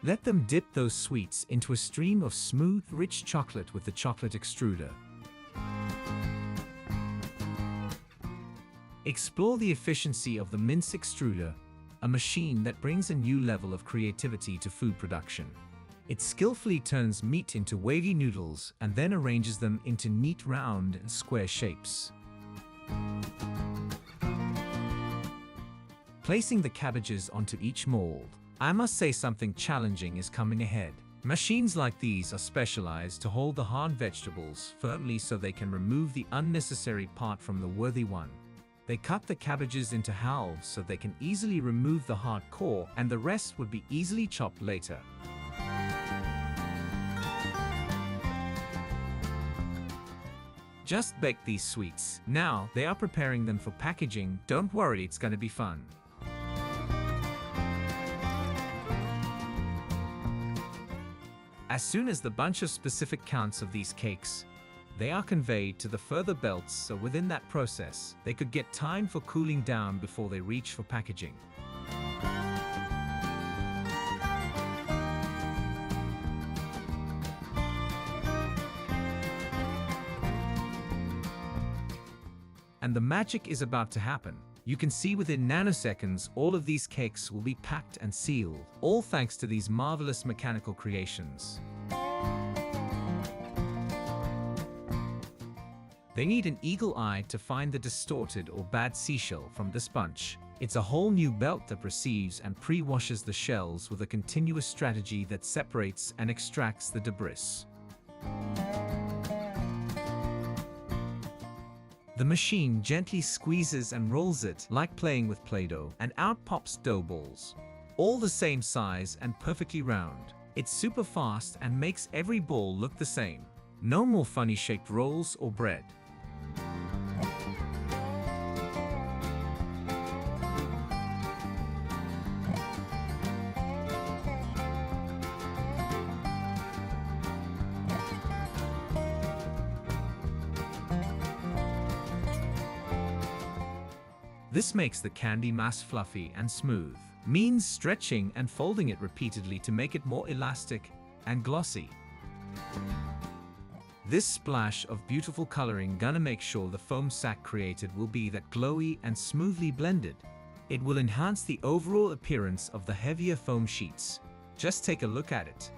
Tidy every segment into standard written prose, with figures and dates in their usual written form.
Let them dip those sweets into a stream of smooth, rich chocolate with the chocolate extruder. Explore the efficiency of the Mince Extruder, a machine that brings a new level of creativity to food production. It skillfully turns meat into wavy noodles and then arranges them into neat round and square shapes. Placing the cabbages onto each mold, I must say something challenging is coming ahead. Machines like these are specialized to hold the hard vegetables firmly so they can remove the unnecessary part from the worthy one. They cut the cabbages into halves so they can easily remove the hard core, and the rest would be easily chopped later. Just bake these sweets. Now they are preparing them for packaging. Don't worry, it's gonna be fun. As soon as the bunch of specific counts of these cakes, they are conveyed to the further belts, so within that process, they could get time for cooling down before they reach for packaging. And the magic is about to happen. You can see within nanoseconds all of these cakes will be packed and sealed, all thanks to these marvelous mechanical creations. They need an eagle eye to find the distorted or bad seashell from this bunch. It's a whole new belt that receives and pre-washes the shells with a continuous strategy that separates and extracts the debris. The machine gently squeezes and rolls it like playing with Play-Doh, and out pops dough balls. All the same size and perfectly round. It's super fast and makes every ball look the same. No more funny shaped rolls or bread. This makes the candy mass fluffy and smooth, means stretching and folding it repeatedly to make it more elastic and glossy. This splash of beautiful coloring gonna make sure the foam sack created will be that glowy and smoothly blended. It will enhance the overall appearance of the heavier foam sheets. Just take a look at it.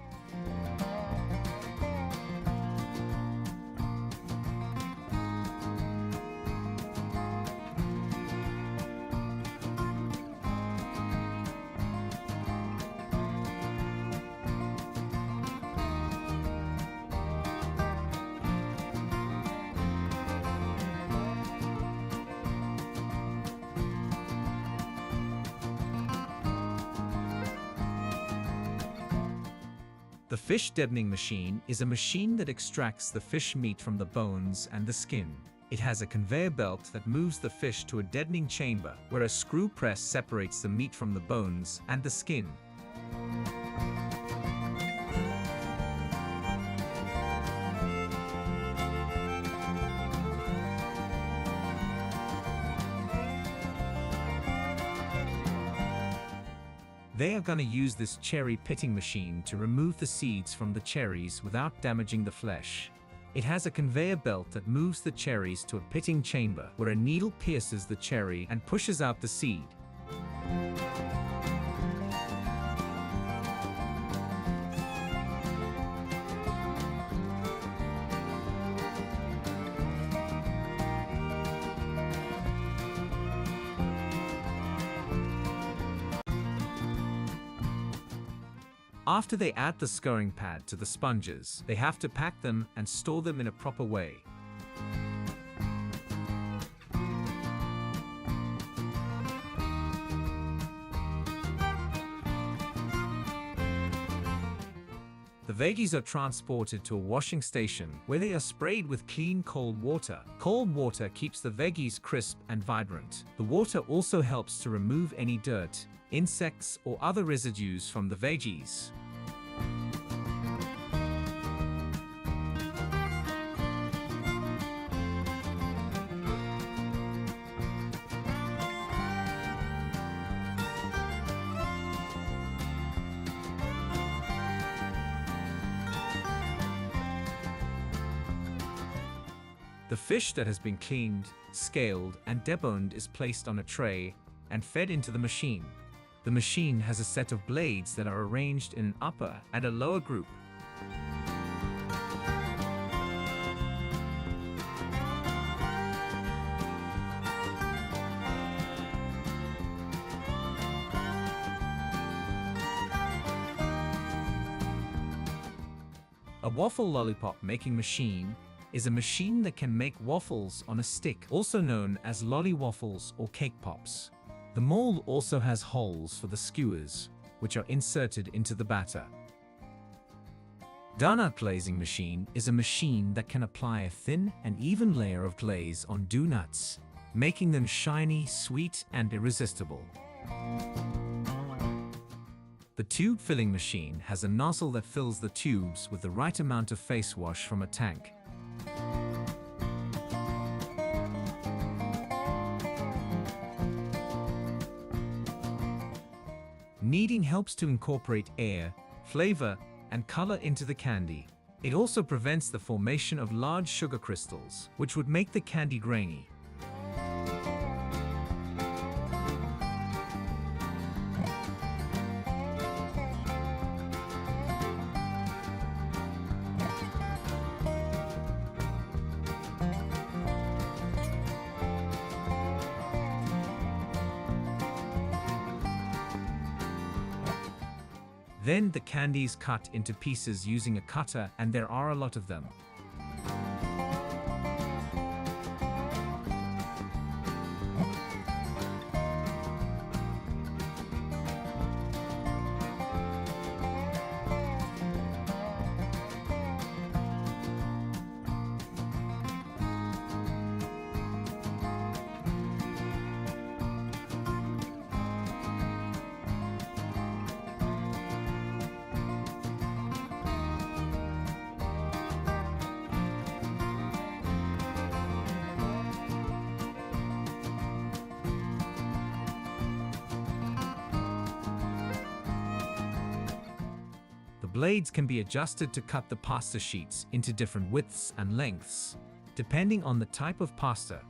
The fish deadening machine is a machine that extracts the fish meat from the bones and the skin. It has a conveyor belt that moves the fish to a deadening chamber, where a screw press separates the meat from the bones and the skin. They are gonna use this cherry pitting machine to remove the seeds from the cherries without damaging the flesh. It has a conveyor belt that moves the cherries to a pitting chamber where a needle pierces the cherry and pushes out the seed. After they add the scouring pad to the sponges, they have to pack them and store them in a proper way. The veggies are transported to a washing station where they are sprayed with clean cold water. Cold water keeps the veggies crisp and vibrant. The water also helps to remove any dirt, insects, or other residues from the veggies. The fish that has been cleaned, scaled, and deboned is placed on a tray and fed into the machine. The machine has a set of blades that are arranged in an upper and a lower group. A waffle lollipop making machine is a machine that can make waffles on a stick, also known as lolly waffles or cake pops. The mold also has holes for the skewers, which are inserted into the batter. Donut glazing machine is a machine that can apply a thin and even layer of glaze on donuts, making them shiny, sweet, and irresistible. The tube filling machine has a nozzle that fills the tubes with the right amount of face wash from a tank. Kneading helps to incorporate air, flavor, and color into the candy. It also prevents the formation of large sugar crystals, which would make the candy grainy. Then the candy is cut into pieces using a cutter, and there are a lot of them. The blades can be adjusted to cut the pasta sheets into different widths and lengths, depending on the type of pasta.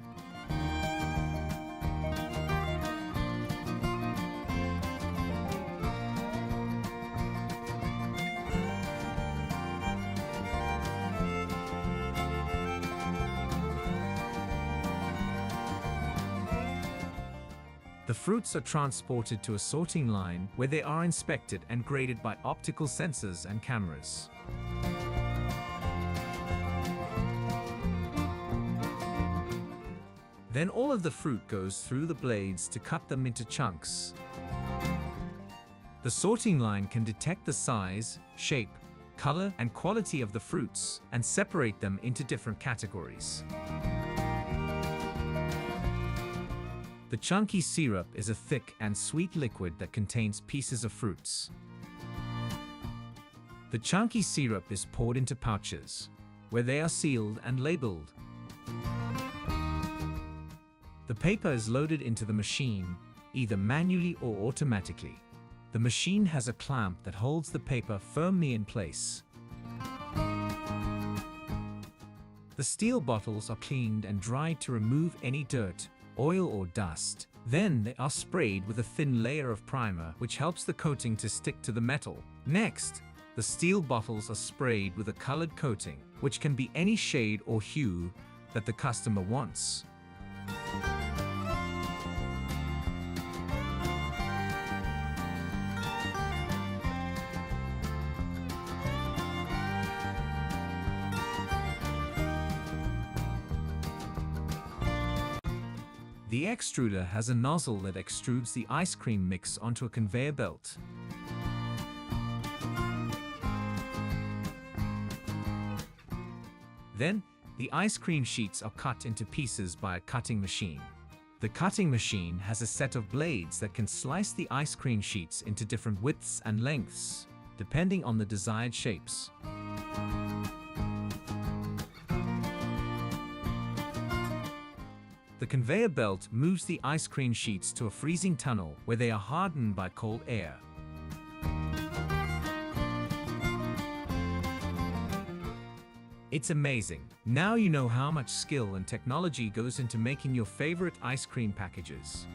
The fruits are transported to a sorting line where they are inspected and graded by optical sensors and cameras. Then all of the fruit goes through the blades to cut them into chunks. The sorting line can detect the size, shape, color, and quality of the fruits and separate them into different categories. The chunky syrup is a thick and sweet liquid that contains pieces of fruits. The chunky syrup is poured into pouches, where they are sealed and labeled. The paper is loaded into the machine, either manually or automatically. The machine has a clamp that holds the paper firmly in place. The steel bottles are cleaned and dried to remove any dirt, oil or dust. Then they are sprayed with a thin layer of primer, which helps the coating to stick to the metal. Next, the steel bottles are sprayed with a colored coating, which can be any shade or hue that the customer wants. The extruder has a nozzle that extrudes the ice cream mix onto a conveyor belt. Then, the ice cream sheets are cut into pieces by a cutting machine. The cutting machine has a set of blades that can slice the ice cream sheets into different widths and lengths, depending on the desired shapes. The conveyor belt moves the ice cream sheets to a freezing tunnel where they are hardened by cold air. It's amazing. Now you know how much skill and technology goes into making your favorite ice cream packages.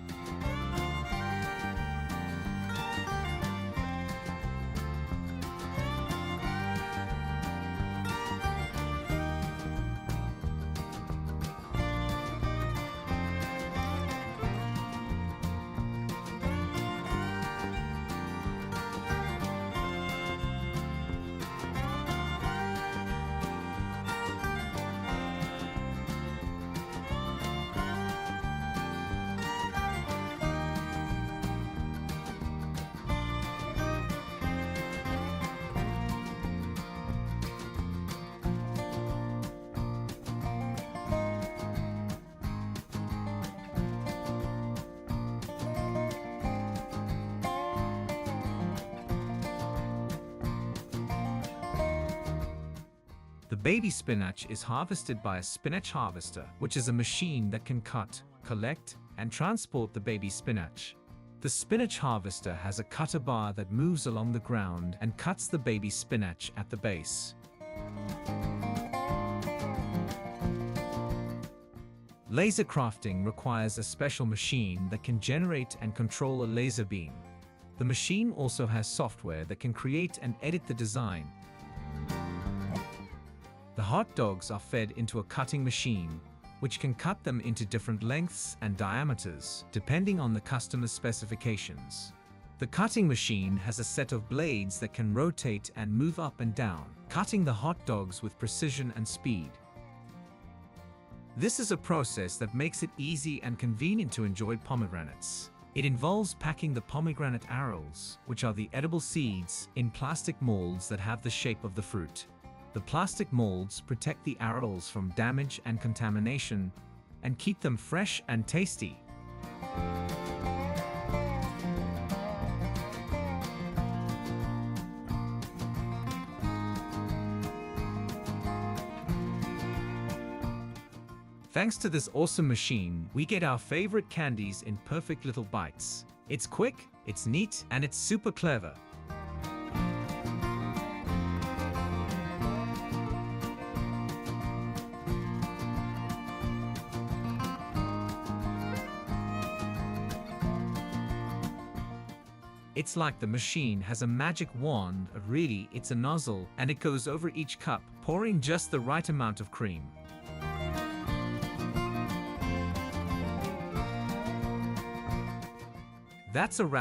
The baby spinach is harvested by a spinach harvester, which is a machine that can cut, collect, and transport the baby spinach. The spinach harvester has a cutter bar that moves along the ground and cuts the baby spinach at the base. Laser crafting requires a special machine that can generate and control a laser beam. The machine also has software that can create and edit the design. The hot dogs are fed into a cutting machine, which can cut them into different lengths and diameters, depending on the customer's specifications. The cutting machine has a set of blades that can rotate and move up and down, cutting the hot dogs with precision and speed. This is a process that makes it easy and convenient to enjoy pomegranates. It involves packing the pomegranate arils, which are the edible seeds, in plastic molds that have the shape of the fruit. The plastic molds protect the arils from damage and contamination and keep them fresh and tasty. Thanks to this awesome machine, we get our favorite candies in perfect little bites. It's quick, it's neat, and it's super clever. It's like the machine has a magic wand, but really it's a nozzle, and it goes over each cup, pouring just the right amount of cream. That's a wrap.